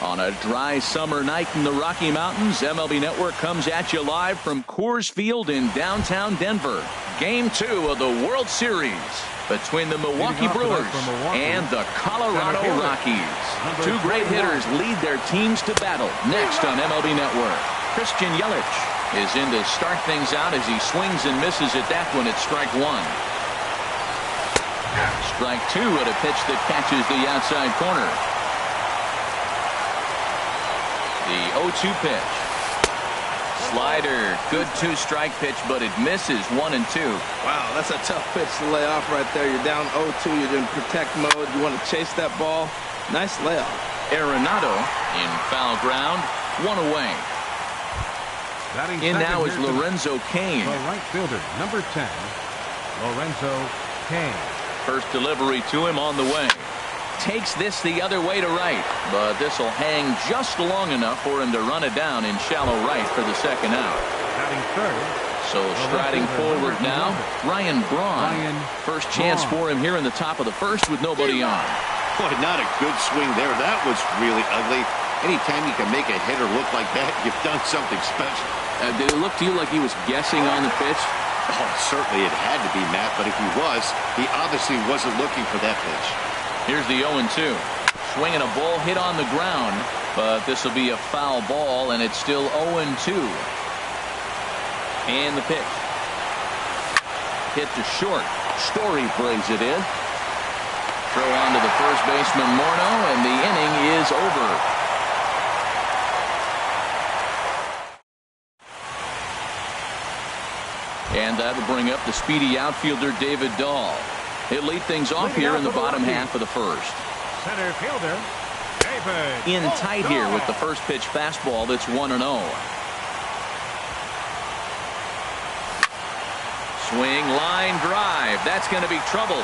On a dry summer night in the Rocky Mountains, MLB Network comes at you live from Coors Field in downtown Denver. Game 2 of the World Series between the Milwaukee Brewers and the Colorado Rockies. Two great hitters lead their teams to battle. Next on MLB Network, Christian Yelich is in to start things out as he swings and misses at that one at strike 1. Strike 2 at a pitch that catches the outside corner. The 0-2 pitch. Slider. Good 2-strike pitch, but it misses 1 and 2. Wow, that's a tough pitch to lay off right there. You're down 0-2. You're in protect mode. You want to chase that ball. Nice layoff. Arenado in foul ground. 1 away. In now is Lorenzo Cain. The right fielder, number 10, Lorenzo Cain. First delivery to him on the way. Takes this the other way to right, but this will hang just long enough for him to run it down in shallow right for the second out. Batting third. So striding forward now, Ryan Braun. First chance for him here in the top of the first with nobody on. Boy, not a good swing there. That was really ugly. Anytime you can make a hitter look like that, you've done something special. Did it look to you like he was guessing on the pitch? Oh, certainly it had to be, Matt, but if he was, he obviously wasn't looking for that pitch. Here's the 0-2. Swinging a ball hit on the ground, but this will be a foul ball, and it's still 0-2. And the pitch. Hit to short. Story plays it in. Throw on to the first baseman, Morneau, and the inning is over. And that'll bring up the speedy outfielder David Dahl. He'll lead things off here in the bottom half of the first. Center fielder, David. In tight here with the first pitch fastball that's 1-0. Swing, line drive. That's going to be trouble.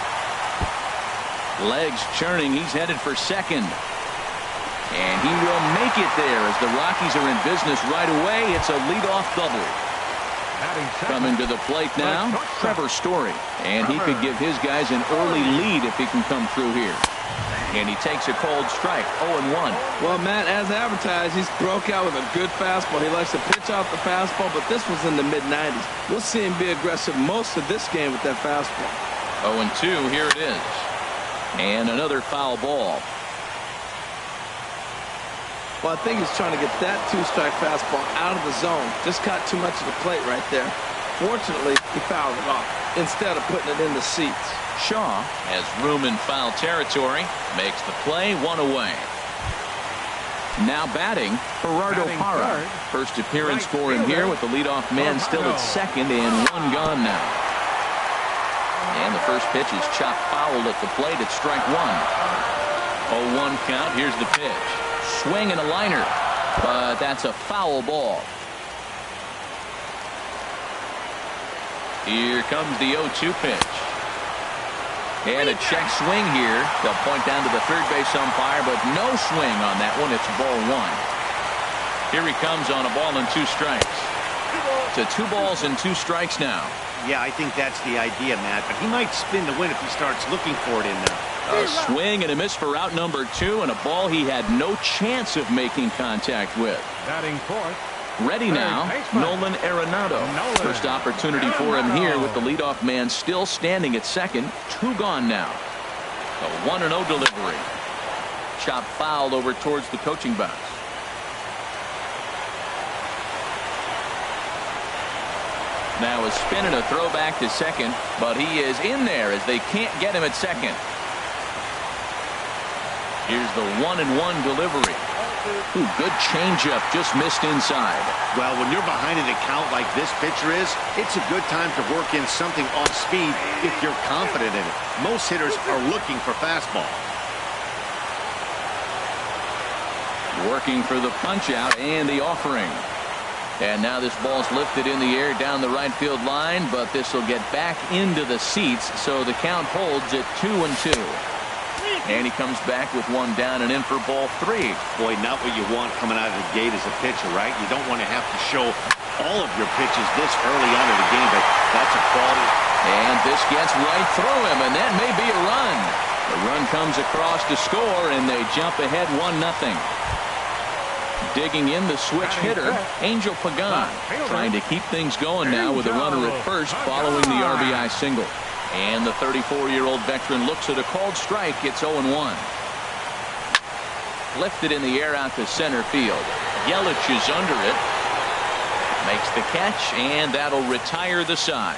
Legs churning. He's headed for second. And he will make it there as the Rockies are in business right away. It's a leadoff double. Coming to the plate now, Trevor Story. And he could give his guys an early lead if he can come through here. And he takes a cold strike, 0-1. Well, Matt, as advertised, he's broke out with a good fastball. He likes to pitch off the fastball, but this was in the mid-90s. We'll see him be aggressive most of this game with that fastball. 0-2, here it is. And another foul ball. Well, I think he's trying to get that 2-strike fastball out of the zone. Just caught too much of the plate right there. Fortunately, he fouled it off instead of putting it in the seats. Shaw has room in foul territory. Makes the play, 1 away. Now batting, Gerardo Parra. First appearance for him here with the leadoff man still at second and 1 gone now. And the first pitch is chopped foul at the plate at strike 1. 0-1 count. Here's the pitch. Swing and a liner, but that's a foul ball. Here comes the 0-2 pitch. And a check swing here. They'll point down to the third base umpire, but no swing on that one. It's ball 1. Here he comes on a ball and 2 strikes. To 2 balls and 2 strikes now. Yeah, I think that's the idea, Matt, but he might spin the win if he starts looking for it in there. A swing and a miss for out number 2, and a ball he had no chance of making contact with. Batting fourth. Ready now, Nolan Arenado. First opportunity for him here with the leadoff man still standing at second. 2 gone now. A 1-0 delivery. Chop foul over towards the coaching box. Now a spin and a throw back to second, but he is in there as they can't get him at second. Here's the 1-1 delivery. Ooh, good changeup, just missed inside. Well, when you're behind an account like this pitcher is, it's a good time to work in something off speed if you're confident in it. Most hitters are looking for fastball. Working for the punch out and the offering. And now this ball's lifted in the air down the right field line, but this will get back into the seats, so the count holds at 2-2. And he comes back with 1 down and in for ball 3. Boy, not what you want coming out of the gate as a pitcher, right? You don't want to have to show all of your pitches this early on in the game, but that's a quality. And this gets right through him, and that may be a run. The run comes across to score, and they jump ahead 1-0. Digging in the switch hitter, Angel Pagan, trying to keep things going now with a runner at first following the RBI single. And the 34-year-old veteran looks at a called strike. It's 0-1. Lifted in the air out to center field. Yelich is under it. Makes the catch, and that'll retire the side.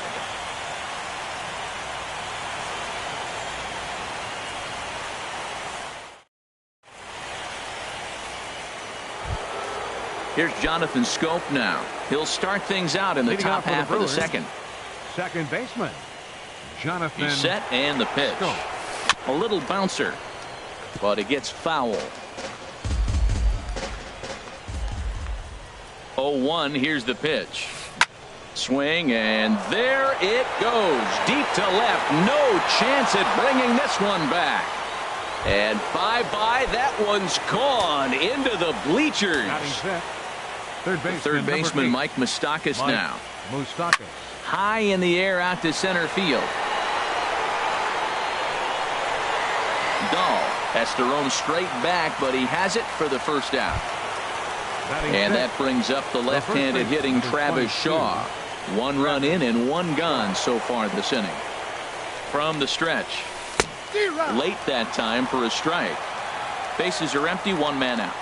Here's Jonathan Scope now. He'll start things out in the top half of the second. Second baseman, Jonathan. He's set, and the pitch. A little bouncer, but it gets foul. 0-1. Here's the pitch. Swing, and there it goes. Deep to left. No chance at bringing this one back. And bye-bye. That one's gone into the bleachers. Third baseman Mike Moustakas now. High in the air out to center field. Dahl has to roam straight back, but he has it for the first out. And that brings up the left-handed hitting Travis Shaw. 1 run in and 1 gone so far this inning. From the stretch. Late that time for a strike. Bases are empty, 1 man out.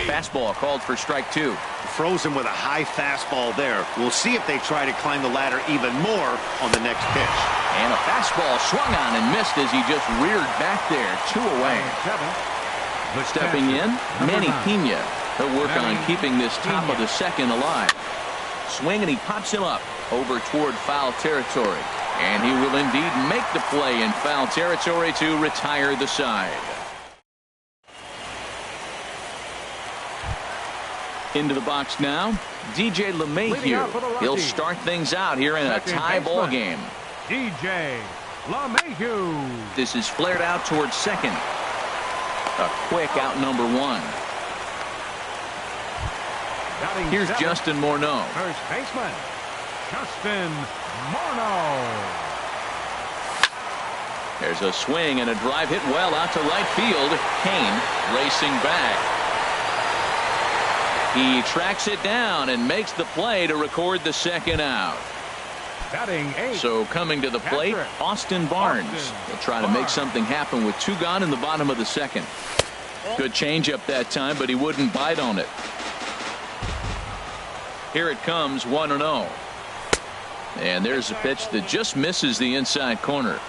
Fastball called for strike 2. Frozen with a high fastball there. We'll see if they try to climb the ladder even more on the next pitch. And a fastball swung on and missed as he just reared back there. 2 away. Stepping in, Manny Pena. He'll work on keeping this top of the second alive. Swing, and he pops him up over toward foul territory. And he will indeed make the play in foul territory to retire the side. Into the box now, DJ LeMahieu. He'll start things out here in a tie ball game. DJ LeMahieu. This is flared out towards second. A quick out number 1. Here's Justin Morneau. First baseman, Justin Morneau. There's a swing and a drive hit well out to right field. Kane racing back. He tracks it down and makes the play to record the second out. So coming to the plate, Austin Barnes. He'll try to make something happen with 2 gone in the bottom of the second. Good changeup that time, but he wouldn't bite on it. Here it comes, 1-0. And there's a pitch that just misses the inside corner.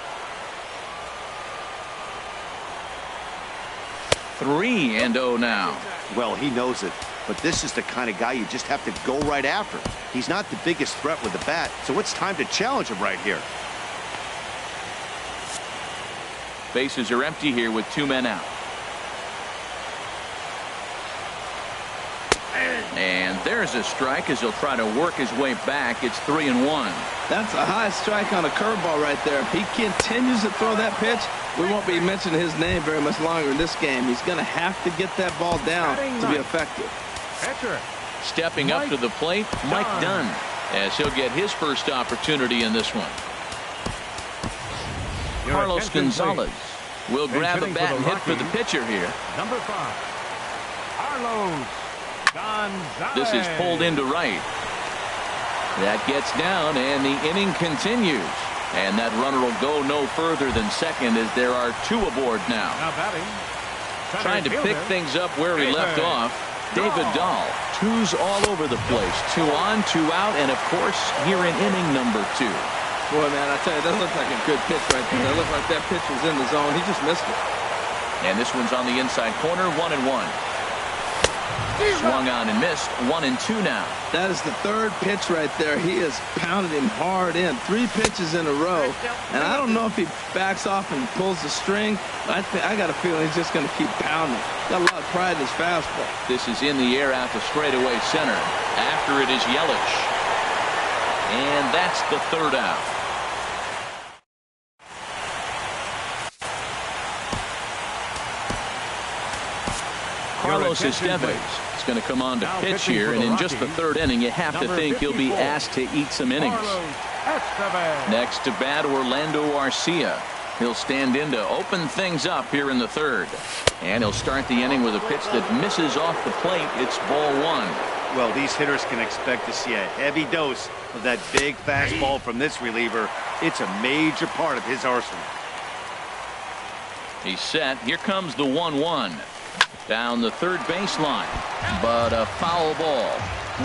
3-0 now. Well, he knows it. But this is the kind of guy you just have to go right after. He's not the biggest threat with the bat, so it's time to challenge him right here. Bases are empty here with 2 men out. And there's a strike as he'll try to work his way back. It's 3-1. That's a high strike on a curveball right there. If he continues to throw that pitch, we won't be mentioning his name very much longer in this game. He's going to have to get that ball down to be effective. Stepping up to the plate, Mike Dunn, as he'll get his first opportunity in this one. Carlos Gonzalez will grab a bat and hit for the pitcher here. Number 5, Carlos Gonzalez. This is pulled into right. That gets down, and the inning continues. And that runner will go no further than second as there are 2 aboard now. Trying to pick things up where he left off. David Dahl, 2s all over the place. 2 on, 2 out, and of course here in inning number 2. Boy, man, I tell you, that looked like a good pitch right there. That looked like that pitch was in the zone. He just missed it. And this one's on the inside corner, 1-1. Swung on and missed, 1-2 now. That is the 3rd pitch right there. He has pounded him hard in. 3 pitches in a row. And I don't know if he backs off and pulls the string. I got a feeling he's just going to keep pounding. Got a lot of pride in his fastball. This is in the air out to straightaway center. After it is Yelich. And that's the 3rd out. Carlos Estevez is going to come on to pitch here, and in just the 3rd inning, you have to think he'll be asked to eat some innings. Next to bat, Orlando Arcia. He'll stand in to open things up here in the third. And he'll start the inning with a pitch that misses off the plate. It's ball one. Well, these hitters can expect to see a heavy dose of that big fastball from this reliever. It's a major part of his arsenal. He's set. Here comes the 1-1. Down the third baseline. But a foul ball.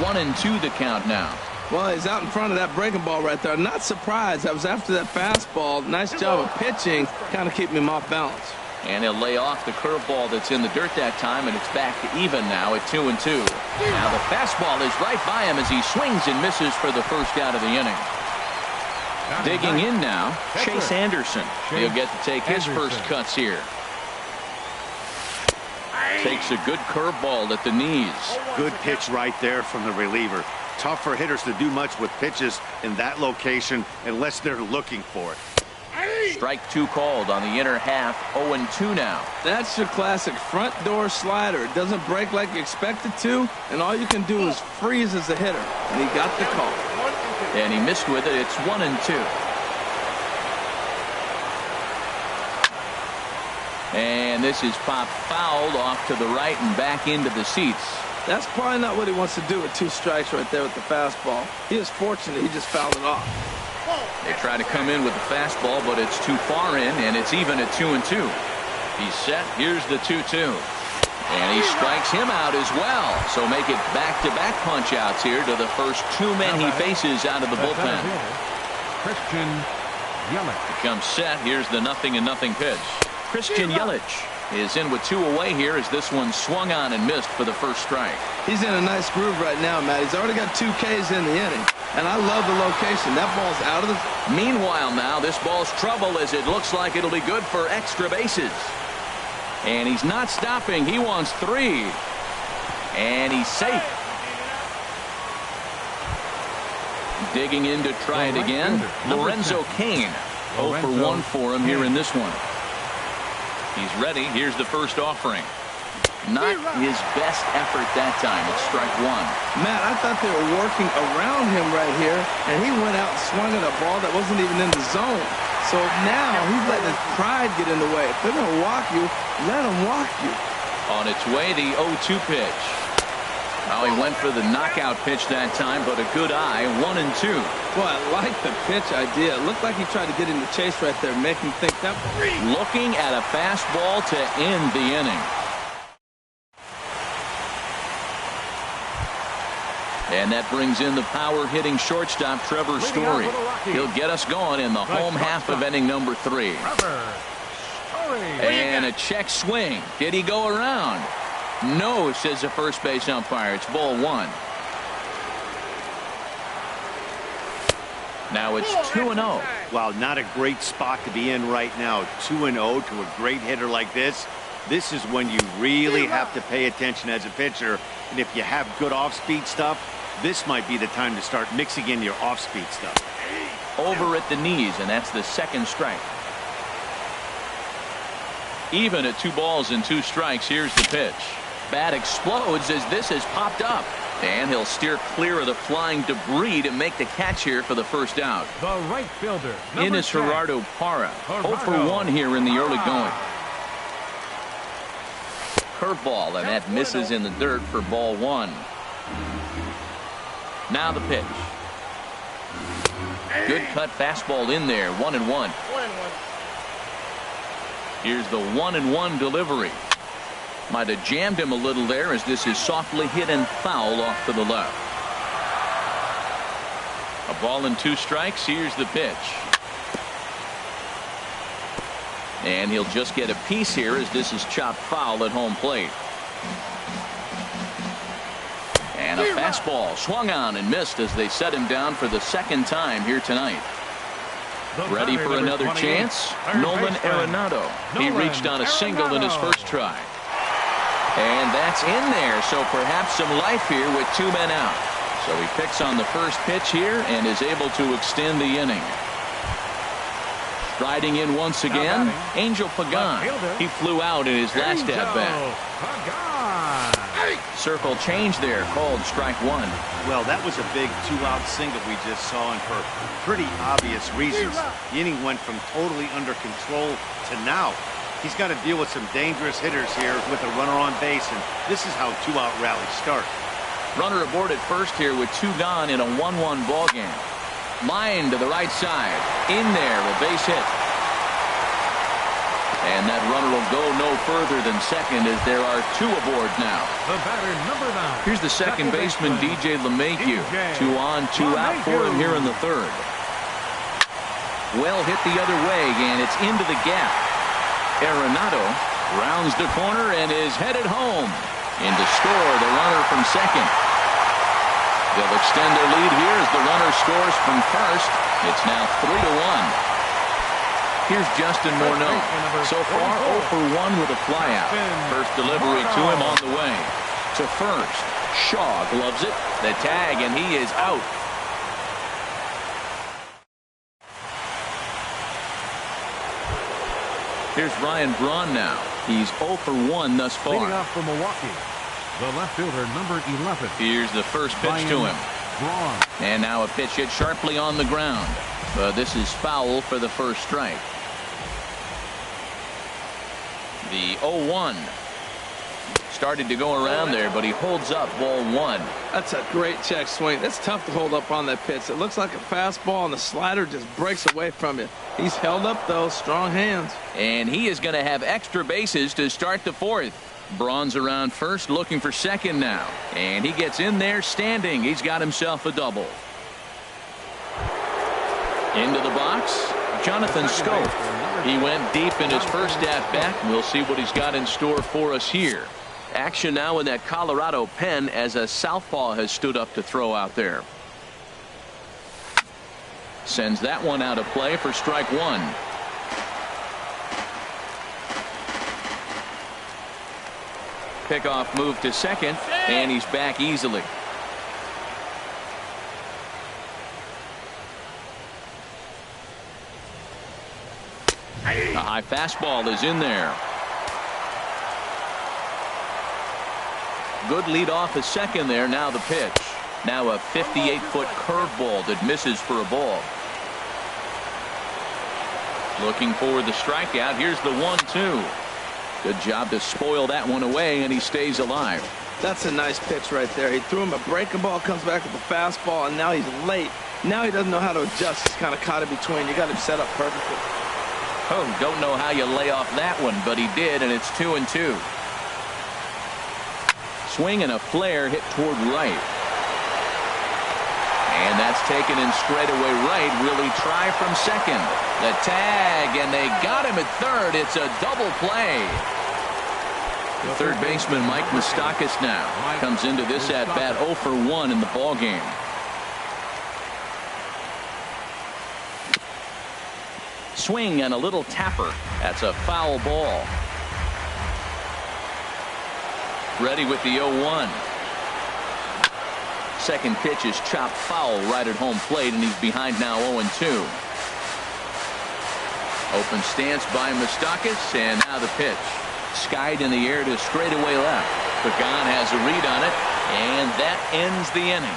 1-2 the count now. Well, he's out in front of that breaking ball right there. Not surprised. That was after that fastball. Nice job of pitching, kind of keeping him off balance. And he'll lay off the curveball that's in the dirt that time, and it's back to even now at 2-2. Now the fastball is right by him as he swings and misses for the first out of the inning. Digging in now, Chase Anderson. He'll get to take his first cuts here. Takes a good curveball at the knees. Good pitch right there from the reliever. Tough for hitters to do much with pitches in that location unless they're looking for it. Strike two called on the inner half. 0-2 now. That's your classic front door slider. It doesn't break like you expect it to, and all you can do is freeze as a hitter. And he got the call. And he missed with it. It's 1-2. And this is popped fouled off to the right and back into the seats. That's probably not what he wants to do with 2 strikes right there with the fastball. He is fortunate he just fouled it off. They try to come in with the fastball, but it's too far in, and it's even at 2-2. He's set. Here's the 2-2. And he strikes him out as well. So make it back-to-back punch-outs here to the first 2 men he faces out of the bullpen. Christian Yelich. Becomes set. Here's the 0-0 pitch. Christian Yelich is in with 2 away here as this one swung on and missed for the first strike. He's in a nice groove right now, Matt. He's already got 2 Ks in the inning. And I love the location. That ball's out of the... Meanwhile now, this ball's trouble as it looks like it'll be good for extra bases. And he's not stopping. He wants 3. And he's safe. Digging in to try it again. Lorenzo Cain. 0 for 1 for him here in this one. He's ready. Here's the first offering. Not his best effort that time. It's strike 1. Matt, I thought they were working around him right here, and he went out and swung at a ball that wasn't even in the zone. So now he's letting his pride get in the way. If they're going to walk you, let them walk you. On its way, the 0-2 pitch. Well, he went for the knockout pitch that time, but a good eye. 1-2. Boy, I like the pitch idea. It looked like he tried to get into chase right there, make him think that. Looking at a fastball to end the inning. And that brings in the power-hitting shortstop, Trevor Story. He'll get us going in the home half of inning number 3. And a check swing. Did he go around? No, says the first base umpire. It's ball 1. Now it's 2-0. Wow, not a great spot to be in right now. 2-0 to a great hitter like this. This is when you really have to pay attention as a pitcher. And if you have good off-speed stuff, this might be the time to start mixing in your off-speed stuff. Over at the knees, and that's the second strike. Even at 2 balls and 2 strikes. Here's the pitch. Bat explodes as this has popped up. And he'll steer clear of the flying debris to make the catch here for the first out. The right fielder. In is Gerardo Parra. 0 for 1 here in the early going. Curveball, and that misses in the dirt for ball 1. Now the pitch. Good cut fastball in there. 1-1. Here's the 1-1 delivery. Might have jammed him a little there as this is softly hit and foul off to the left. A ball and 2 strikes. Here's the pitch. And he'll just get a piece here as this is chopped foul at home plate. And a fastball swung on and missed as they set him down for the second time here tonight. Ready for another chance? Nolan Arenado. He reached on a single in his first try. And that's in there, so perhaps some life here with 2 men out. So he picks on the first pitch here and is able to extend the inning. Striding in once again, Angel Pagan. He flew out in his last at-bat. circle change there, called strike one. Well, that was a big two-out single we just saw, and for pretty obvious reasons. The inning went from totally under control to now. He's got to deal with some dangerous hitters here with a runner on base, and this is how two-out rallies start. Runner aboard at first here with 2 gone in a 1-1 ball game. Line to the right side. In there, a base hit. And that runner will go no further than second as there are 2 aboard now. The batter, number 9. Here's the second baseman, DJ LeMahieu. 2 on, 2 out for him here in the third. Well hit the other way, and it's into the gap. Arenado rounds the corner and is headed home. In to score the runner from second. They'll extend their lead here as the runner scores from first. It's now 3-1. Here's Justin Morneau. So far 0 for 1 with a flyout. First delivery to him on the way. To first. Shaw gloves it. The tag, and he is out. Here's Ryan Braun now. He's 0 for 1 thus far. Leading off for Milwaukee, the left fielder, number 11. Here's the first pitch to him. Braun. And now a pitch hit sharply on the ground. This is foul for the first strike. The 0-1 started to go around there, but he holds up ball 1. That's a great check swing. It's tough to hold up on that pitch. It looks like a fastball, and the slider just breaks away from you. He's held up, though. Strong hands. And he is going to have extra bases to start the fourth. Braun's around first, looking for second now. And he gets in there standing. He's got himself a double. Into the box, Jonathan Schoop. He went deep in his first at-bat. We'll see what he's got in store for us here. Action now in that Colorado pen as a southpaw has stood up to throw out there. Sends that one out of play for strike 1. Pickoff move to second, and he's back easily. A high fastball is in there. Good lead off a second there. Now the pitch. Now a 58-foot curveball that misses for a ball. Looking for the strikeout. Here's the 1-2. Good job to spoil that one away, and he stays alive. That's a nice pitch right there. He threw him a breaking ball, comes back with a fastball, and now he's late. Now he doesn't know how to adjust. He's kind of caught in between. You got him set up perfectly. Oh, don't know how you lay off that one, but he did, and it's 2-2. Swing and a flare hit toward right. And that's taken in straightaway right. Will he try from second? The tag, and they got him at third. It's a double play. The third baseman, Mike Moustakas, now comes into this at-bat 0 for 1 in the ballgame. Swing and a little tapper. That's a foul ball. Ready with the 0-1. Second pitch is chopped foul right at home plate, and he's behind now 0-2. Open stance by Moustakas, and now the pitch. Skied in the air to straightaway left. Pagan has a read on it, and that ends the inning.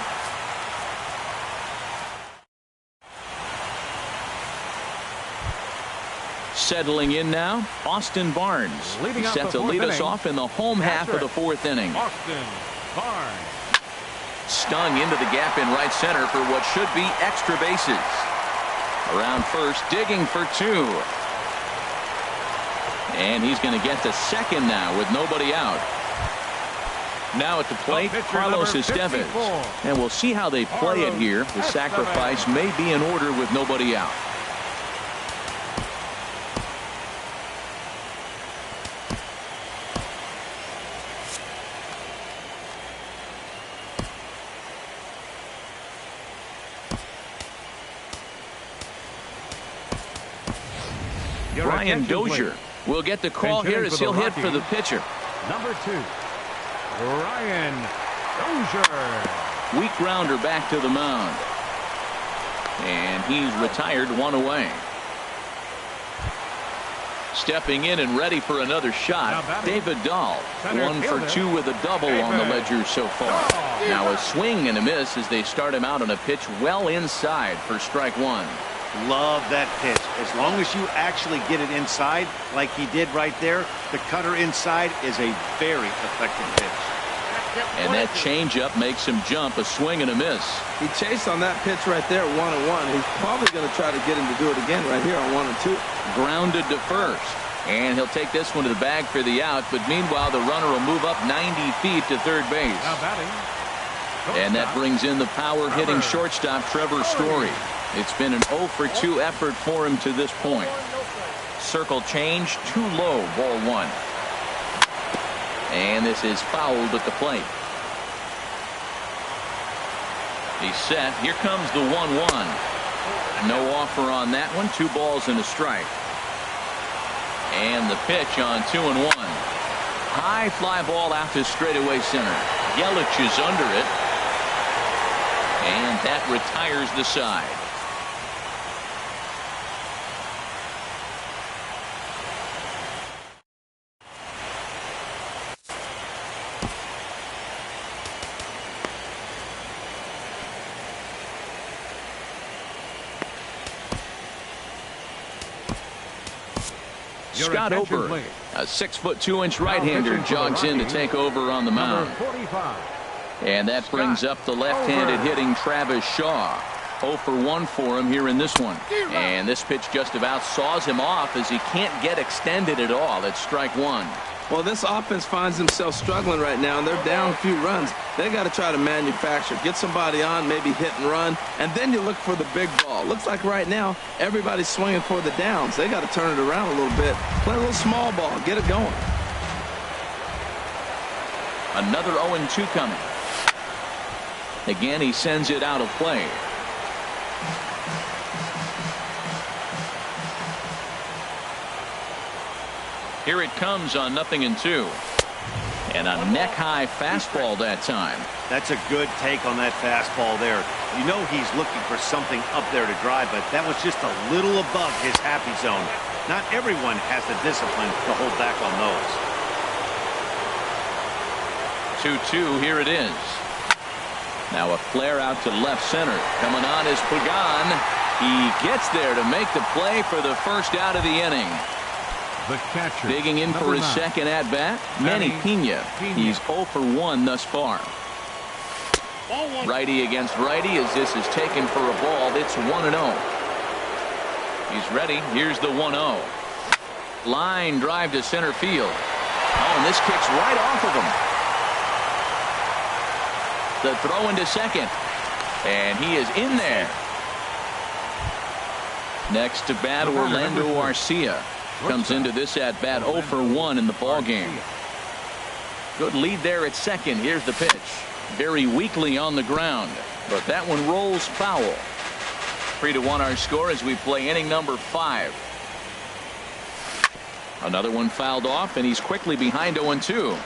Settling in now, Austin Barnes. Leading He's set to lead us off in the home half of the fourth inning. Austin Barnes. Stung into the gap in right center for what should be extra bases. Around first, digging for 2. And he's going to get to second now with nobody out. Now at the plate, Carlos Estevez. And we'll see how they play it here. The sacrifice may be in order with nobody out. Brian Dozier will get the call here as he'll hit for the pitcher. Number 2, Brian Dozier. Weak grounder back to the mound. And he's retired 1 away. Stepping in and ready for another shot, David Dahl. 1 for 2 with a double on the ledger so far. Now a swing and a miss as they start him out on a pitch well inside for strike 1. Love that pitch. As long as you actually get it inside like he did right there, the cutter inside is a very effective pitch. And that changeup makes him jump. A swing and a miss. He chased on that pitch right there, 1-1. He's probably going to try to get him to do it again right here on 1-2. Grounded to first. And he'll take this one to the bag for the out. But meanwhile, the runner will move up 90 feet to third base. And that brings in the power-hitting shortstop, Trevor Story. It's been an 0 for 2 effort for him to this point. Circle change, too low, ball 1. And this is fouled at the plate. He's set. Here comes the 1-1. No offer on that one. 2 balls and a strike. And the pitch on 2-1. High fly ball out to straightaway center. Yelich is under it. And that retires the side. Scott Ober, a 6'2" right-hander, jogs in to take over on the mound. And that brings up the left-handed hitting Travis Shaw. 0 for 1 for him here in this one. And this pitch just about saws him off as he can't get extended at all. It's strike 1. Well, this offense finds themselves struggling right now, and they're down a few runs. They got to try to manufacture, get somebody on, maybe hit and run, and then you look for the big ball. Looks like right now everybody's swinging for the downs. They got to turn it around a little bit, play a little small ball, get it going. Another 0-2 coming. Again, he sends it out of play. Here it comes on 0-2. And a neck-high fastball that time. That's a good take on that fastball there. You know he's looking for something up there to drive, but that was just a little above his happy zone. Not everyone has the discipline to hold back on those. 2-2, here it is. Now a flare out to left center. Coming on is Pagan. He gets there to make the play for the first out of the inning. The catcher, digging in for his 9. second at-bat, Manny Pena. He's 0 for 1 thus far. Righty against righty as this is taken for a ball. It's 1-0. He's ready. Here's the 1-0. Line drive to center field. Oh, and this kicks right off of him. The throw into second. And he is in there. Next to bat, Orlando Arcia. Comes into this at-bat 0 for 1 in the ball game. Good lead there at second. Here's the pitch. Very weakly on the ground, but that one rolls foul. 3-1 our score as we play inning number 5. Another one fouled off, and he's quickly behind 0-2.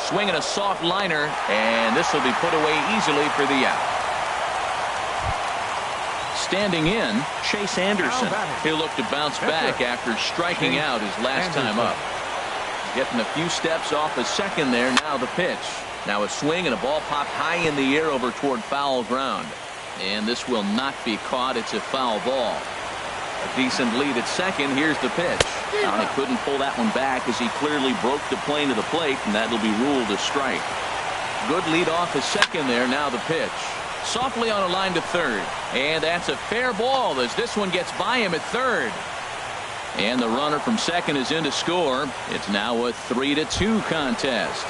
Swinging a soft liner, and this will be put away easily for the out. Standing in, Chase Anderson. He'll look to bounce back after striking out his last time up. Getting a few steps off a second there. Now the pitch. Now a swing and a ball popped high in the air over toward foul ground. And this will not be caught. It's a foul ball. A decent lead at second. Here's the pitch. Now he couldn't pull that one back as he clearly broke the plane to the plate, and that'll be ruled a strike. Good lead off a second there. Now the pitch. Softly on a line to third. And that's a fair ball as this one gets by him at third. And the runner from second is in to score. It's now a 3-2 contest.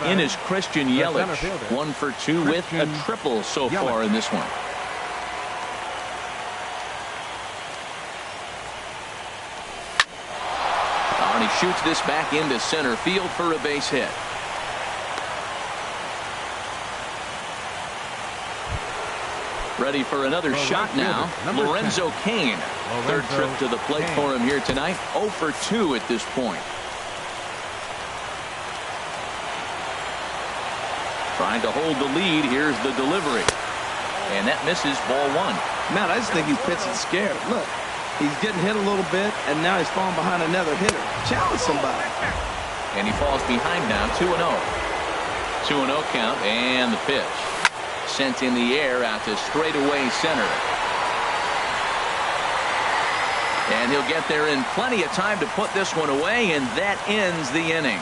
In is Christian Yelich. 1 for 2 with a triple so far in this one. And he shoots this back into center field for a base hit. Ready for another shot now. Lorenzo Cain. Third trip to the plate for him here tonight. 0 for 2 at this point. Trying to hold the lead. Here's the delivery. And that misses ball one. Man, I just think he's pitching scared. Look, he's getting hit a little bit, and now he's falling behind another hitter. Challenge somebody. And he falls behind now, 2-0. 2-0 count, and the pitch. Sent in the air out to straightaway center. And he'll get there in plenty of time to put this one away, and that ends the inning.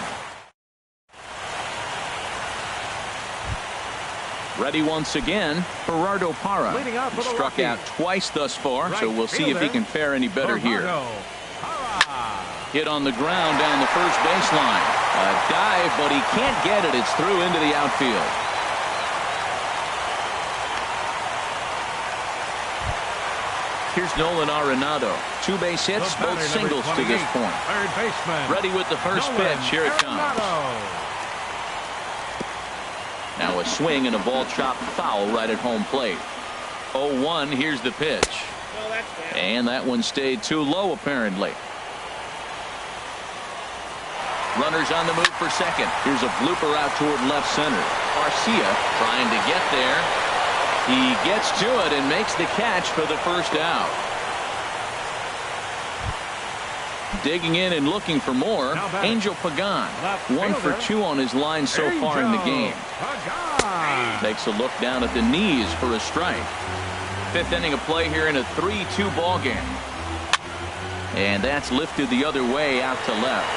Ready once again, Gerardo Parra. He struck out twice thus far, so we'll see if he can fare any better here. Hit on the ground down the first baseline. A dive, but he can't get it. It's through into the outfield. Here's Nolan Arenado. 2 base hits, both singles to this point. Ready with the first pitch. Here it comes. Now a swing and a ball chopped foul right at home plate. 0-1. Here's the pitch. And that one stayed too low apparently. Runners on the move for second. Here's a blooper out toward left center. Garcia trying to get there. He gets to it and makes the catch for the first out. Digging in and looking for more, Angel Pagan. 1 for 2 on his line so far in the game. Takes a look down at the knees for a strike. 5th inning of play here in a 3-2 ball game. And that's lifted the other way out to left.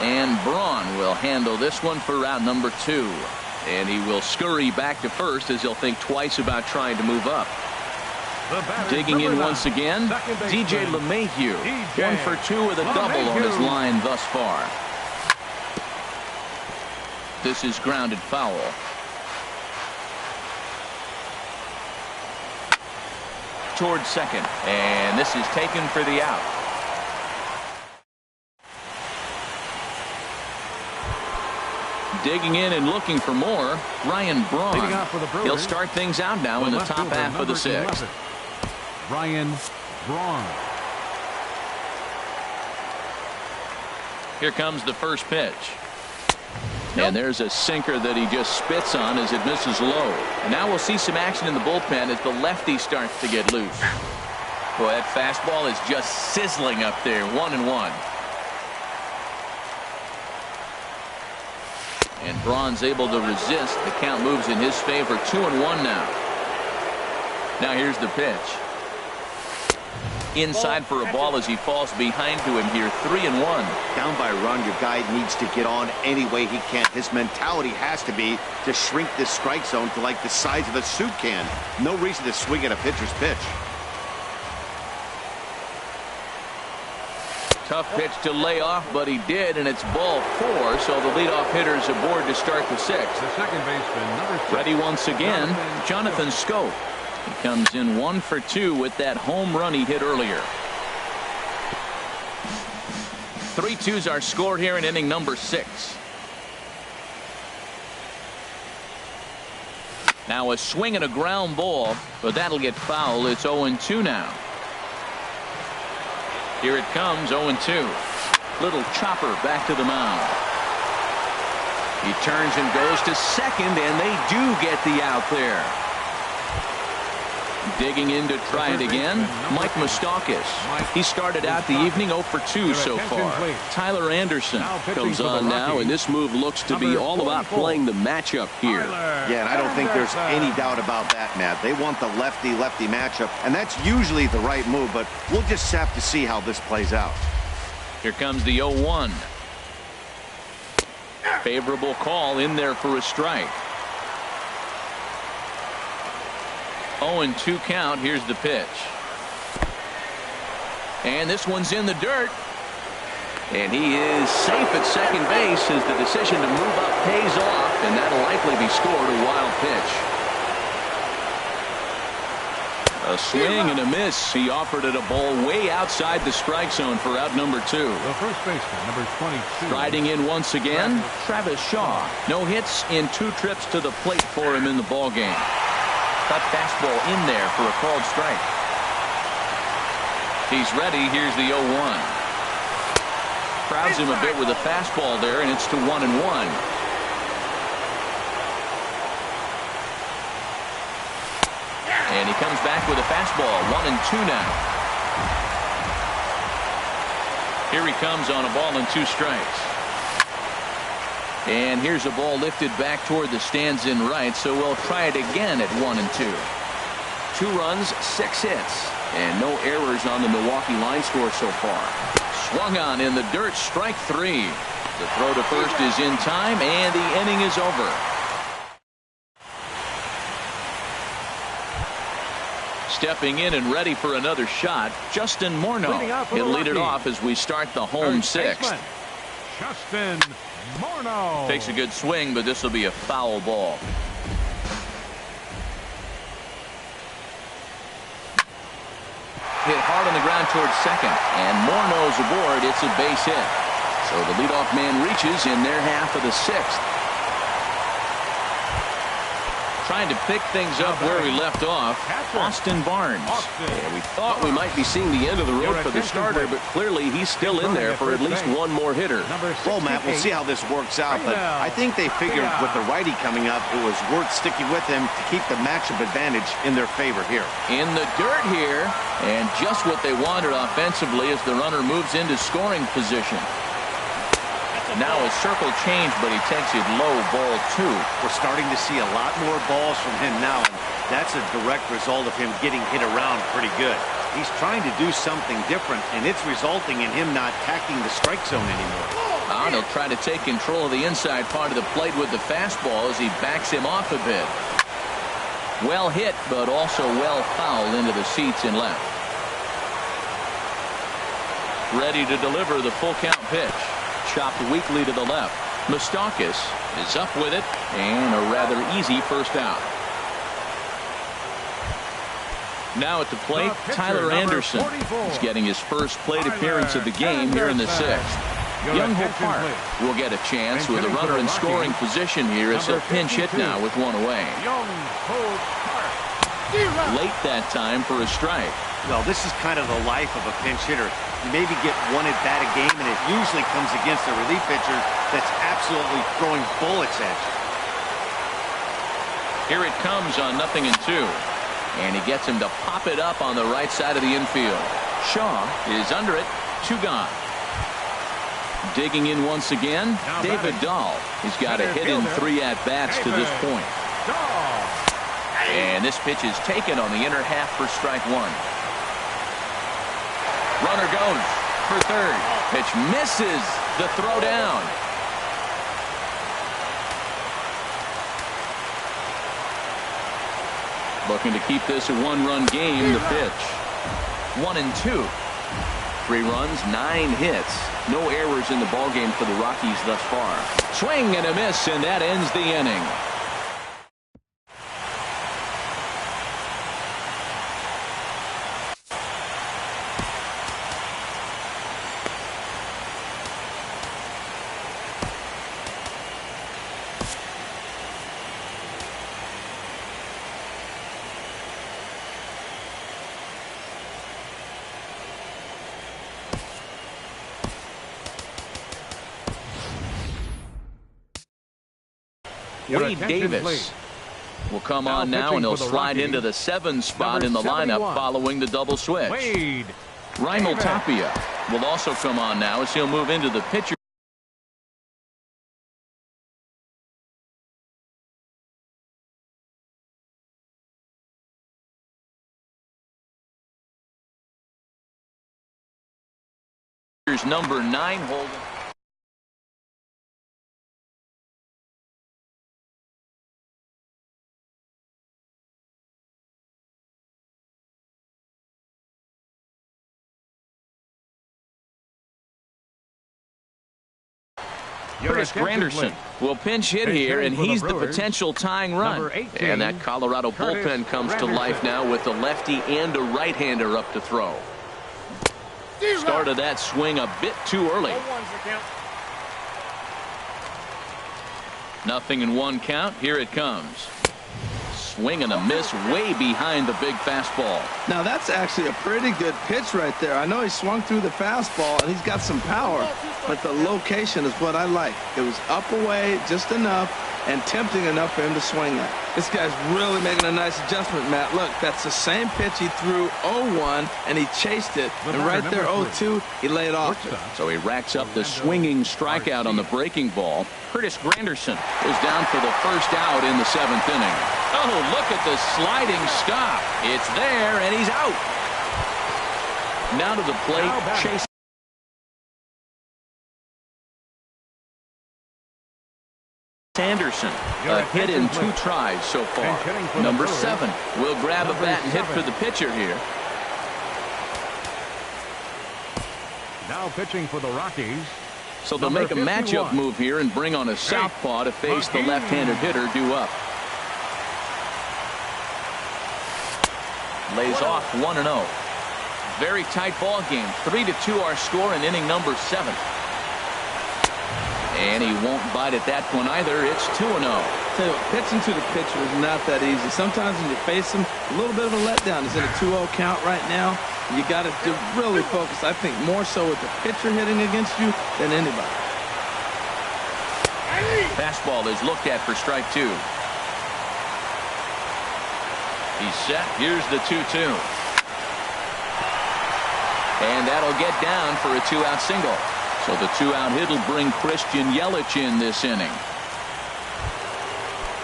And Braun will handle this one for route number 2. And he will scurry back to first as he'll think twice about trying to move up. Digging in once again, DJ LeMahieu. 1 for 2 with a double on his line thus far. This is grounded foul. Towards second, and this is taken for the out. Digging in and looking for more, Ryan Braun. He'll start things out now in the top half of the 6th. Ryan Braun. Here comes the first pitch. And there's a sinker that he just spits on as it misses low. And now we'll see some action in the bullpen as the lefty starts to get loose. Boy, that fastball is just sizzling up there. 1-1. And Braun's able to resist. The count moves in his favor. 2-1 now. Now here's the pitch. Inside for a ball as he falls behind to him here. 3-1. Down by a run, your guy needs to get on any way he can. His mentality has to be to shrink this strike zone to like the size of a soup can. No reason to swing at a pitcher's pitch. Tough pitch to lay off, but he did, and it's ball 4, so the leadoff hitter's aboard to start the 6th. The second baseman, number 6. Ready once again, Jonathan Schoop. He comes in 1 for 2 with that home run he hit earlier. 3-2s are scored here in inning number 6. Now a swing and a ground ball, but that'll get foul. It's 0-2 now. Here it comes, 0-2. Little chopper back to the mound. He turns and goes to second, and they do get the out there. Digging in to try it again, Mike Moustakas. He started out the evening 0 for 2 so far. Tyler Anderson comes on now, and this move looks to be all about playing the matchup here. Yeah, and I don't think there's any doubt about that, Matt. They want the lefty-lefty matchup, and that's usually the right move, but we'll just have to see how this plays out. Here comes the 0-1. Favorable call in there for a strike. 0-2 count. Here's the pitch. And this one's in the dirt. And he is safe at second base as the decision to move up pays off, and that'll likely be scored. A wild pitch. A swing and a miss. He offered it a ball way outside the strike zone for out number 2. The first baseman, number 22. Riding in once again, Travis Shaw. No hits in 2 trips to the plate for him in the ball game. Cut fastball in there for a called strike. He's ready. Here's the 0-1. Crowds him a bit with a fastball there, and it's to 1-1. And he comes back with a fastball. 1-2 now. Here he comes on a ball and 2 strikes. And here's a ball lifted back toward the stands in right, so we'll try it again at 1-2. 2 runs, 6 hits, and no errors on the Milwaukee line score so far. Swung on in the dirt, strike 3. The throw to first is in time, and the inning is over. Stepping in and ready for another shot, Justin Morneau. He'll lead it off as we start the home 6th. Justin Morneau takes a good swing, but this will be a foul ball. Hit hard on the ground towards second, and Morneau's aboard. It's a base hit. So the leadoff man reaches in their half of the 6th. Trying to pick things up where we left off, Austin Barnes. Yeah, we thought we might be seeing the end of the road for the starter, but clearly he's still in there for at least one more hitter. Well, Matt, we'll see how this works out, but I think they figured with the righty coming up, it was worth sticking with him to keep the matchup advantage in their favor here. In the dirt here, and just what they wanted offensively as the runner moves into scoring position. Now a circle change, but he takes it low, ball 2. We're starting to see a lot more balls from him now, and that's a direct result of him getting hit around pretty good. He's trying to do something different, and it's resulting in him not attacking the strike zone anymore. He'll try to take control of the inside part of the plate with the fastball as he backs him off a bit. Well hit, but also well fouled into the seats and left. Ready to deliver the full count pitch. Chopped weakly to the left. Moustakas is up with it, and a rather easy first out. Now at the plate, Tyler Anderson. He's getting his first plate appearance of the game here in the 6th. Young-Ho Park will get a chance with a runner in scoring position here as he'll pinch hit now with 1 away. Late that time for a strike. Well, this is kind of the life of a pinch hitter. You maybe get 1 at bat a game, and it usually comes against a relief pitcher that's absolutely throwing bullets at you. Here it comes on 0-2. And he gets him to pop it up on the right side of the infield. Shaw is under it. 2 gone. Digging in once again, David Dahl. He's got a hit in 3 at-bats to this point. And this pitch is taken on the inner half for strike 1. Runner goes for third. Pitch misses the throw down. Looking to keep this a 1-run game. The pitch. 1-2. 3 runs, 9 hits. No errors in the ballgame for the Rockies thus far. Swing and a miss, and that ends the inning. Wade Davis will come on now, and he'll slide into the 7 spot in the lineup following the double switch. Raimel Tapia will also come on now as he'll move into the pitcher's number 9 holder. Curtis Granderson will pinch hit here, and he's the potential tying run. And that Colorado bullpen comes to life now with a lefty and a right-hander up to throw. Started that swing a bit too early. 0-1 count. Here it comes. Swing and a miss way behind the big fastball. Now that's actually a pretty good pitch right there. I know he swung through the fastball and he's got some power, but the location is what I like. It was up away just enough, and tempting enough for him to swing at. This guy's really making a nice adjustment, Matt. Look, that's the same pitch he threw 0-1, and he chased it. And right there, 0-2, he laid off it. So he racks up the swinging strikeout on the breaking ball. Curtis Granderson is down for the first out in the 7th inning. Oh, look at the sliding stop. It's there, and he's out. Now to the plate, Chase Anderson. A hit in 2 tries so far. Number 7 will grab a bat and hit for the pitcher here. Now pitching for the Rockies. So they'll make a matchup move here and bring on a southpaw to face the left-handed hitter due up. Lays off 1-0. Very tight ball game. 3-2 our score in inning number 7. And he won't bite at that one either. It's 2-0. Tell you what, pitching to the pitcher is not that easy. Sometimes when you face him, a little bit of a letdown. He's in a 2-0 count right now. You got to really focus, I think, more so with the pitcher hitting against you than anybody. Fastball is looked at for strike 2. He's set. Here's the 2-2. And that'll get down for a 2-out single. So the 2-out hit will bring Christian Yelich in this inning.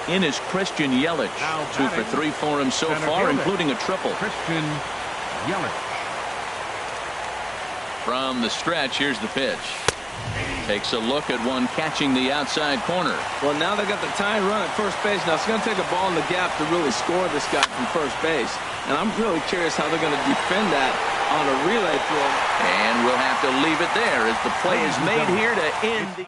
In is Christian Yelich. 2 for 3 for him so far, including a triple. Christian Yelich. From the stretch, here's the pitch. Takes a look at one catching the outside corner. Well, now they got the tying run at first base. Now it's going to take a ball in the gap to really score this guy from first base. And I'm really curious how they're going to defend that on a relay throw. And we'll have to leave it there as the play is made here to end the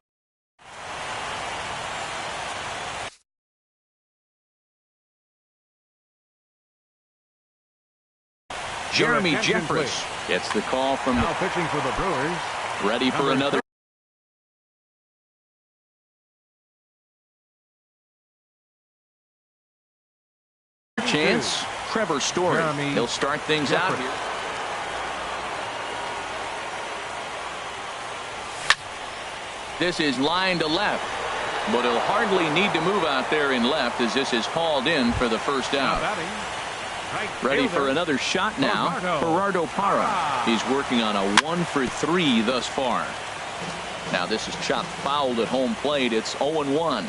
Jeremy Jeffress gets the call from now pitching for the Brewers. Ready for another. Chance. Trevor Story. He'll start things out here. This is line to left, but he'll hardly need to move out there in left as this is hauled in for the first out. Ready for another shot now. Gerardo Parra. He's working on a 1 for 3 thus far. Now this is chopped fouled at home plate. It's 0-1.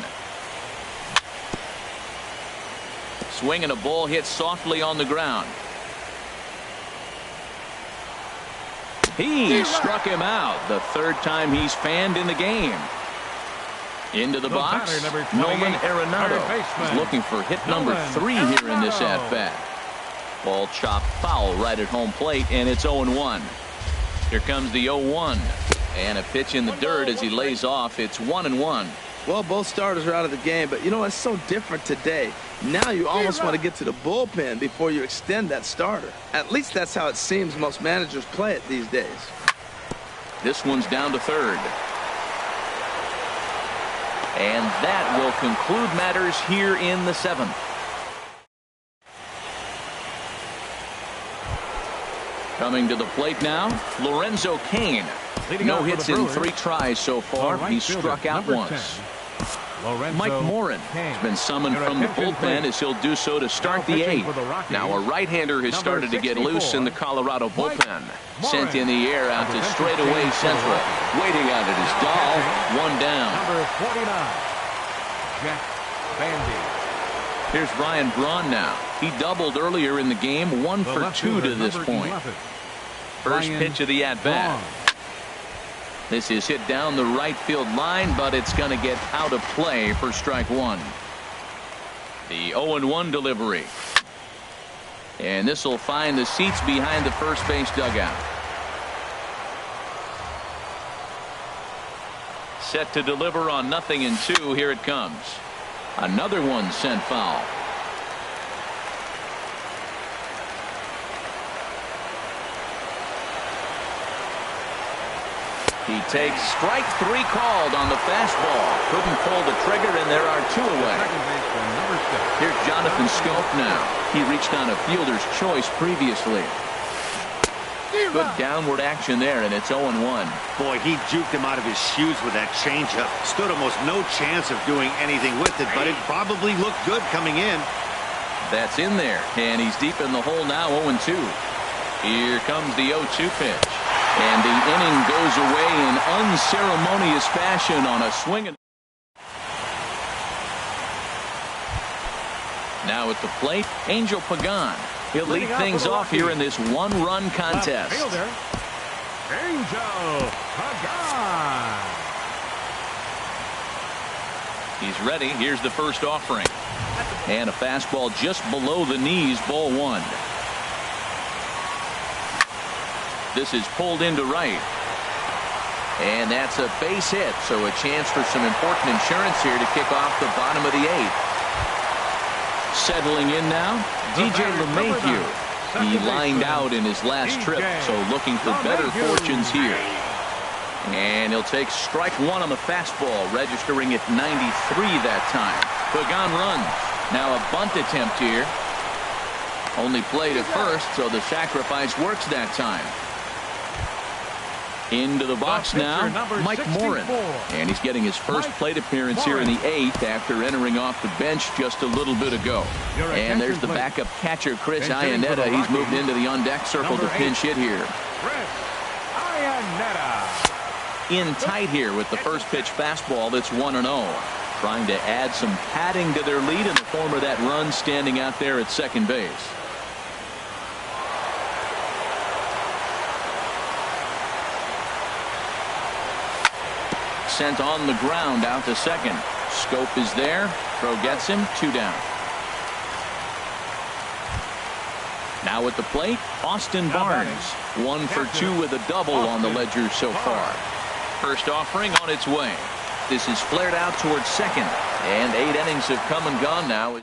Swing and a ball hit softly on the ground. He struck him out. The 3rd time he's fanned in the game. Into the box, Nolan Arenado. He's looking for hit number 3 here in this at-bat. Ball chopped foul right at home plate, and it's 0-1. Here comes the 0-1. And a pitch in the dirt as he lays off. It's 1-1. Well, both starters are out of the game, but you know, it's so different today. Now you almost want to get to the bullpen before you extend that starter. At least that's how it seems most managers play it these days. This one's down to 3rd. And that will conclude matters here in the 7th. Coming to the plate now, Lorenzo Cain. No hits in 3 tries so far. He struck out once. Mike Morin has been summoned from the bullpen as he'll do so to start the 8th. Now a right-hander has started to get loose in the Colorado bullpen. Sent in the air out to straightaway central. Waiting out at his doll. 1 down. Number 49, Jack Bandy. Here's Ryan Braun now. He doubled earlier in the game. 1 for 2 to this point. First pitch of the at-bat. This is hit down the right field line, but it's going to get out of play for strike 1. The 0-1 delivery. And this will find the seats behind the first base dugout. Set to deliver on 0-2. Here it comes. Another one sent foul. He takes strike 3 called on the fastball. Couldn't pull the trigger, and there are 2 away. Here's Jonathan Scope now. He reached on a fielder's choice previously. Good downward action there, and it's 0-1. Boy, he juked him out of his shoes with that changeup. Stood almost no chance of doing anything with it, but it probably looked good coming in. That's in there, and he's deep in the hole now, 0-2. Here comes the 0-2 pitch. And the inning goes away in unceremonious fashion on a swing. Now at the plate, Angel Pagan. He'll lead things off here in this one-run contest. Fielder, Angel Pagan. He's ready. Here's the first offering. And a fastball just below the knees, ball one. This is pulled into right. And that's a base hit, so a chance for some important insurance here to kick off the bottom of the eighth. Settling in now, DJ LeMahieu. He lined out in his last trip, so looking for better fortunes here. And he'll take strike one on the fastball, registering at 93 that time. Pagan runs. Now a bunt attempt here. Only played at first, so the sacrifice works that time. Into the box now, Mike Morin. And he's getting his first plate appearance here in the eighth after entering off the bench just a little bit ago. And there's the backup catcher, Chris Iannetta. He's moved into the on-deck circle to pinch hit here. In tight here with the first pitch fastball that's 1-0. Trying to add some padding to their lead in the form of that run standing out there at second base. Sent on the ground out to second. Scope is there. Throw gets him. 2 down. Now at the plate, Austin Barnes. 1 for 2 with a double on the ledger so far. First offering on its way. This is flared out towards second. And 8 innings have come and gone now.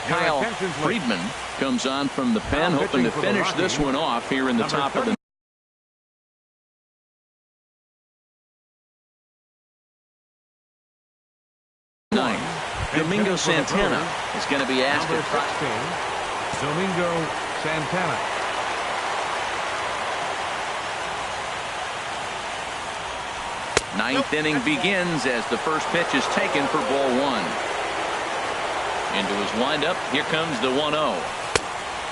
Kyle Friedman comes on from the pen, hoping to finish this one off here in the top of the ninth. Domingo Santana is going to be asked to try. Domingo Santana. Ninth inning begins as the first pitch is taken for ball one. Into his windup, here comes the 1-0.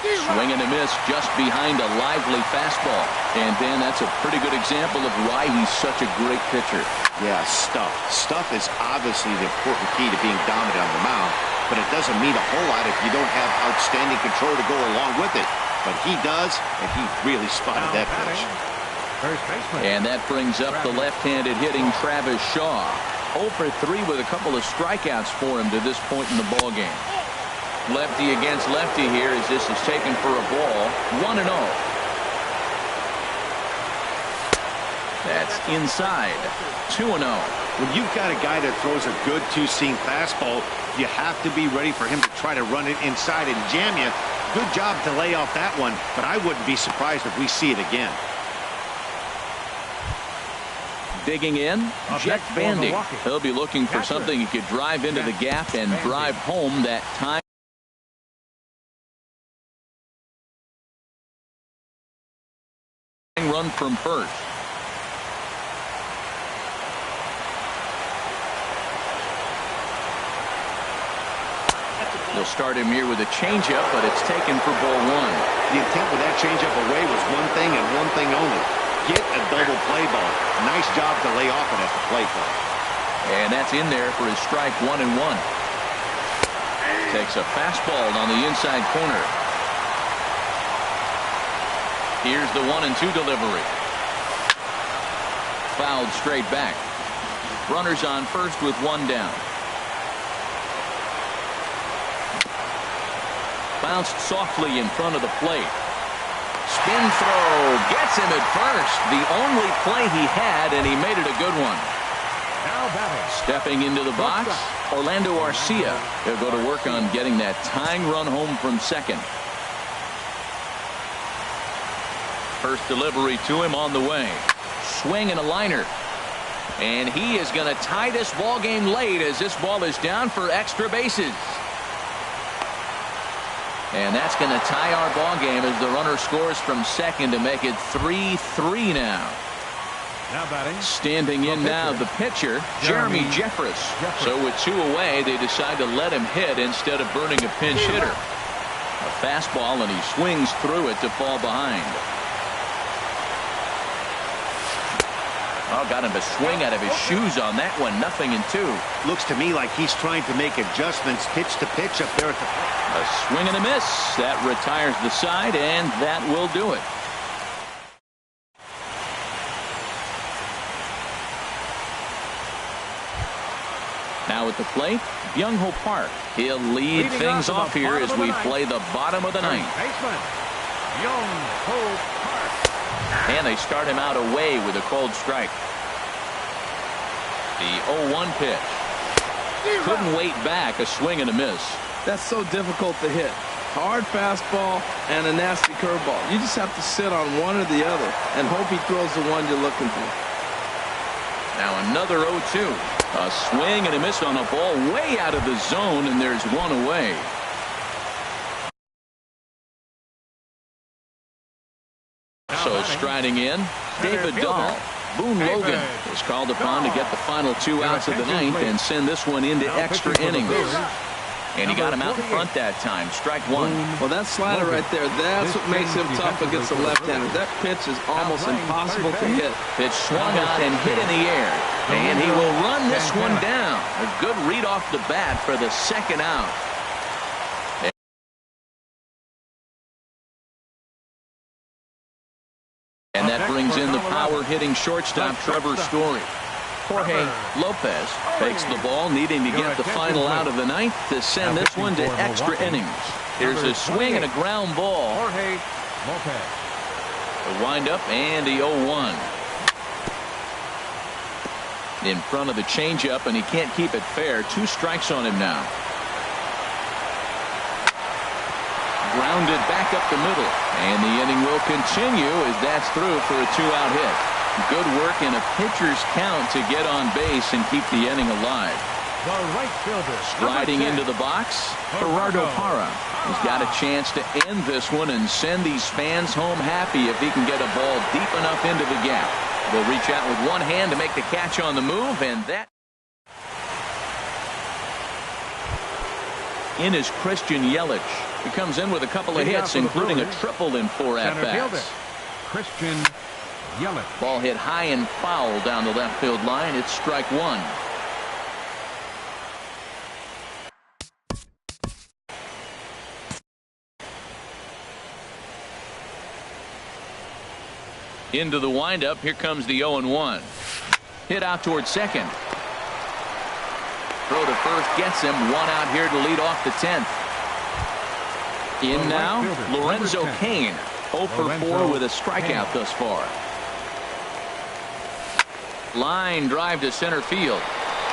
Swing and a miss just behind a lively fastball. And Ben, that's a pretty good example of why he's such a great pitcher. Yeah, stuff. Stuff is obviously the important key to being dominant on the mound, but it doesn't mean a whole lot if you don't have outstanding control to go along with it. But he does, and he really spotted that pitch. And that brings up the left-handed hitting Travis Shaw. 0 for 3 with a couple of strikeouts for him to this point in the ball game. Lefty against lefty here as this is taken for a ball. 1-0. That's inside. 2-0. When you've got a guy that throws a good two-seam fastball, you have to be ready for him to try to run it inside and jam you. Good job to lay off that one, but I wouldn't be surprised if we see it again. Digging in, Jet Bandy. He'll be looking for something he could drive into the gap and drive home that time. Run from first. They'll start him here with a changeup, but it's taken for ball one. The intent with that changeup away was one thing and one thing only. Get a double play ball. Nice job to lay off it at the plate, though. And that's in there for his strike 1-1. Takes a fastball on the inside corner. Here's the 1-2 delivery. Fouled straight back. Runners on first with 1 down. Bounced softly in front of the plate. Spin throw gets him at first. The only play he had, and he made it a good one. Stepping into the box, Orlando Arcia. He'll go to work on getting that tying run home from second. First delivery to him on the way. Swing and a liner. And he is going to tie this ball game late as this ball is down for extra bases. And that's going to tie our ball game as the runner scores from second to make it 3-3 now. Now batting. Standing in now, the pitcher, Jeremy Jeffress. So with 2 away, they decide to let him hit instead of burning a pinch hitter. A fastball, and he swings through it to fall behind. Oh, got him to swing out of his shoes on that one. 0-2. Looks to me like he's trying to make adjustments pitch to pitch up there at the plate. A swing and a miss. That retires the side, and that will do it. Now at the plate, Byung-Ho Park. He'll lead things off here as we play the bottom of the ninth. Baseman, Byung-Ho Park. And they start him out away with a cold strike. The 0-1 pitch. Couldn't wait back. A swing and a miss. That's so difficult to hit. Hard fastball and a nasty curveball. You just have to sit on one or the other and hope he throws the one you're looking for. Now another 0-2. A swing and a miss on a ball way out of the zone, and there's one away. So striding in, David Dahl. Boone Logan is called upon to get the final 2 outs of the ninth and send this one into extra innings. And he got him out in front that time. Strike 1. Well, that slider right there, that's what makes him tough against the left-hander. That pitch is almost impossible to hit. Pitch swung out and hit in the air. And he will run this one down. A good read off the bat for the second out. And that brings in the power-hitting shortstop, Trevor Story. Jorge Lopez takes the ball, needing to get the final out of the ninth to send this one to extra innings. Here's a swing and a ground ball. Jorge Lopez. The windup and the 0-1. In front of the changeup, and he can't keep it fair. 2 strikes on him now. Grounded back up the middle, and the inning will continue as that's through for a 2-out hit. Good work in a pitcher's count to get on base and keep the inning alive. The right fielder. Striding into the box, Gerardo Parra. He's got a chance to end this one and send these fans home happy if he can get a ball deep enough into the gap. They'll reach out with one hand to make the catch on the move, and that in is Christian Yelich. He comes in with a couple of hits, including a triple in 4 at-bats. Christian Yelich. Ball hit high and foul down the left field line. It's strike 1. Into the windup. Here comes the 0-1. Hit out towards second. Throw to first gets him. 1 out here to lead off the 10th. In now, Lorenzo Cain. 0 for 4 with a strikeout thus far. Line drive to center field.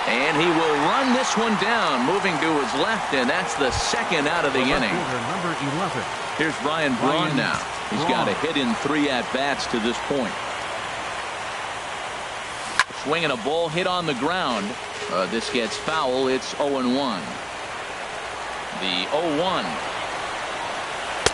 And he will run this one down, moving to his left, and that's the second out of the inning. Number 11. Here's Ryan Braun now. He's got a hit in 3 at-bats to this point. Swinging a ball hit on the ground. This gets foul. It's 0-1. The 0-1.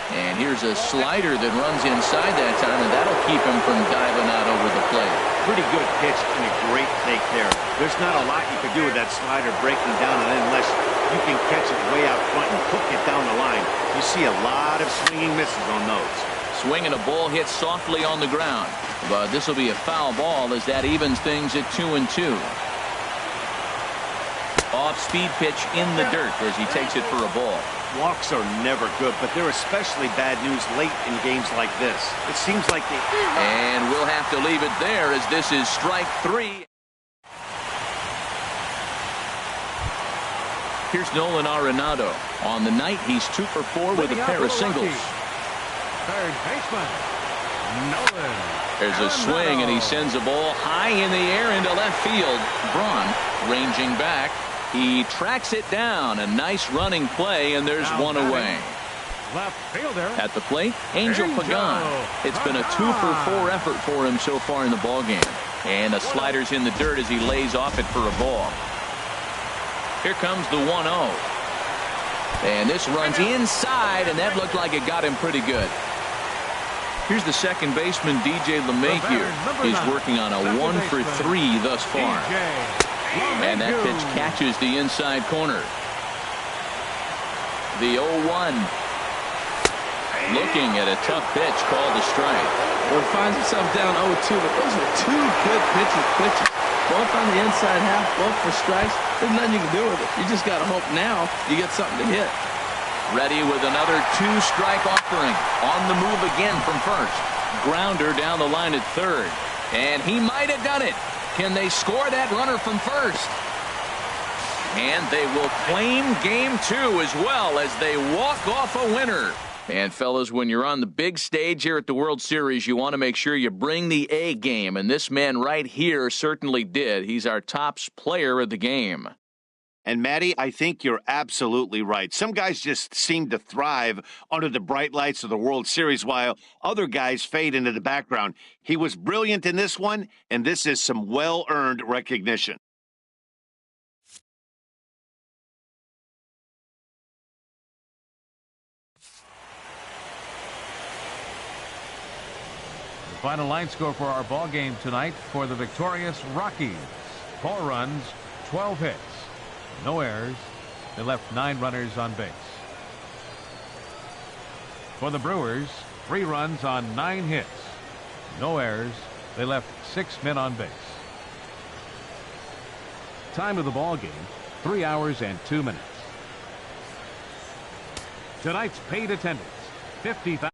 And here's a slider that runs inside that time, and that'll keep him from diving out over the plate. Pretty good pitch and a great take there. There's not a lot you could do with that slider breaking down, and unless you can catch it way out front and hook it down the line, you see a lot of swinging misses on those. Swinging a ball hit softly on the ground, but this will be a foul ball as that evens things at 2-2. Off-speed pitch in the dirt as he takes it for a ball. Walks are never good, but they're especially bad news late in games like this. It seems like they... And we'll have to leave it there as this is strike 3. Here's Nolan Arenado. On the night, he's 2 for 4 with a pair of singles. Third baseman, Nolan. There's a swing, and he sends a ball high in the air into left field. Braun ranging back. He tracks it down. A nice running play, and there's one away. Left fielder. At the plate, Angel Pagan. It's been a 2 for 4 effort for him so far in the ballgame. And the slider's in the dirt as he lays off it for a ball. Here comes the 1-0. And this runs inside, and that looked like it got him pretty good. Here's the second baseman, DJ LeMahieu. He's working on a 1-for-3 thus far. And that pitch catches the inside corner. The 0-1. Looking at a tough pitch called a strike. Well, he finds himself down 0-2, but those are two good pitches. Both on the inside half, both for strikes. There's nothing you can do with it. You just got to hope now you get something to hit. Ready with another 2-strike offering. On the move again from first. Grounder down the line at third. And he might have done it. Can they score that runner from first? And they will claim game 2 as well as they walk off a winner. And fellas, when you're on the big stage here at the World Series, you want to make sure you bring the A game. And this man right here certainly did. He's our top player of the game. And, Matty, I think you're absolutely right. Some guys just seem to thrive under the bright lights of the World Series while other guys fade into the background. He was brilliant in this one, and this is some well-earned recognition. The final line score for our ball game tonight for the victorious Rockies. 4 runs, 12 hits. No errors. They left 9 runners on base. For the Brewers, 3 runs on 9 hits. No errors. They left 6 men on base. Time of the ball game, 3 hours and 2 minutes. Tonight's paid attendance, 50,000.